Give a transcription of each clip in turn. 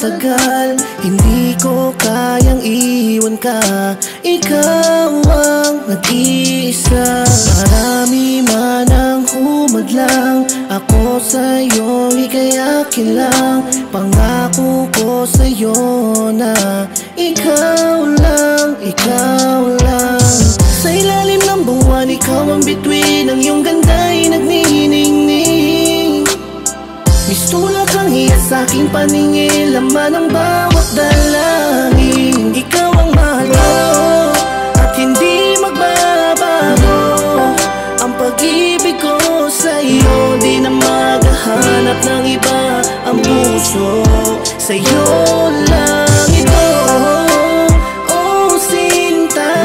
matagal. Hindi ko kayang iwan ka, ikaw ang nag-iisa. Marami man ang humadlang, ako sa'yo ika'y akin lang. Pangako ko sa'yo na ikaw lang, ikaw lang. Sa ilalim ng buwan, ikaw ang bituin, ang iyong ganda'y nagniningning. Mistula kang hiya sa'king paningin, laman ang bawat dalangin. Ikaw ang mahal ko at hindi magbabago. Ang pag-ibig ko sa'yo, di na maghahanap ng iba. Ang puso sa'yo lang ito. Oh, sinta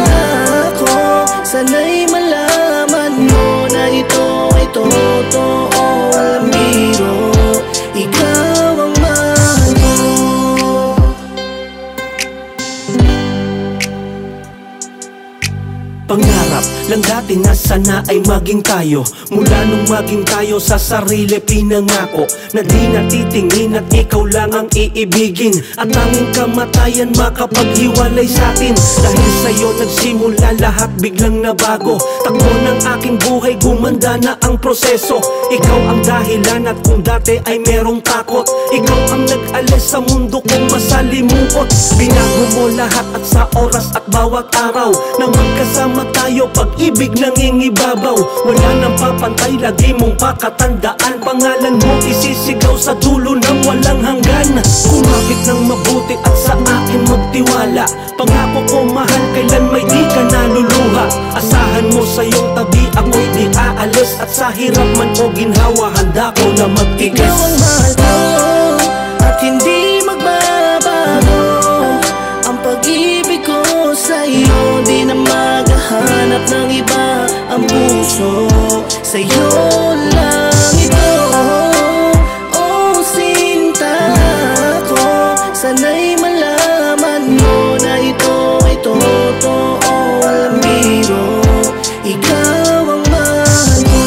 ko, sana'y malaman mo na ito ay totoo. Walang biro, ikaw ang mahal ko. Pangarap lang dati na sana ay maging tayo. Mula nung maging tayo sa sarili pinangako na di natitingin at ikaw lang ang iibigin. At tanging kamatayan makapaghiwalay sa'tin. Dahil sa'yo nagsimula lahat biglang nabago. Takbo ng aking buhay, gumanda na ang proseso. Ikaw ang dahilan at kung dati ay merong takot, ikaw ang nag-alis sa mundo kong masalimuot. Binago mo lahat at sa oras at bawat araw nang magkasama tayo, pag-ibig nangingibabaw. Wala nang papantay, lagi mong pakatandaan. Pangalan mo isisigaw sa dulo ng walang hanggan. Kumapit ng mabuti at sa akin magtiwala. Pangako ko mahal, kailan may di ka naluluha. Asahan mo sa iyong tabi, ako'y di aalis. At sa hirap man o ginhawa, handa ko na magtiis. Ikaw ang mahal ko at hindi magbabago. Ang pag-ibig ko sa'yo, di na maghahanap ng iba. Ang puso sa'yo lang ito. Oh, sinta ko, sana'y malaman mo na ito ay totoo. Walang biro, ikaw ang mahal ko.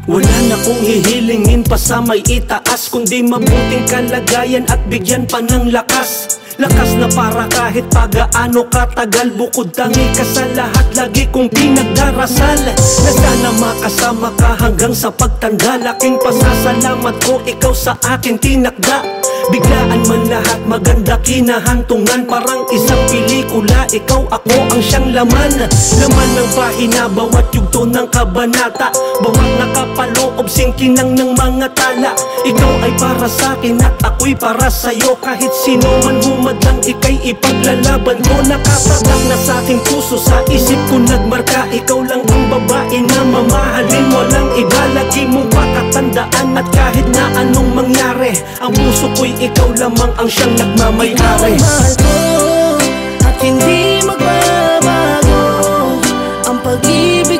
Wala na kong hihilingin pa sa may itaas, kundi mabuting kalagayan at bigyan pa ng lakas. Lakas na para kahit pagaano katagal, bukod tangi ka sa lahat, lagi kong pinagdarasal na sana makasama ka hanggang sa pagtanda. Laking pasasalamat ko, ikaw sa akin tinakda. Biglaan man lahat, maganda kinahantungan. Parang isang pelikula, ikaw ako ang siyang laman. Laman ng pahina, bawat yugto ng kabanata, bawat nakapaloob, singkinang ng mga tala. Ikaw ay para sa'kin at ako'y para sa'yo. Kahit sino man humadlang, ika'y ipaglalaban ko. Nakapatak na sa'king puso, sa isip ko nagmarka. Ikaw lang ang babae na mamahalin, walang iba. Lagi mong pakatandaan at kahit na anong mangyari, ang puso ko'y ikaw lamang ang siyang nagmamayari. Ikaw ang mahal ko at hindi magbabago. Ang pag-ibig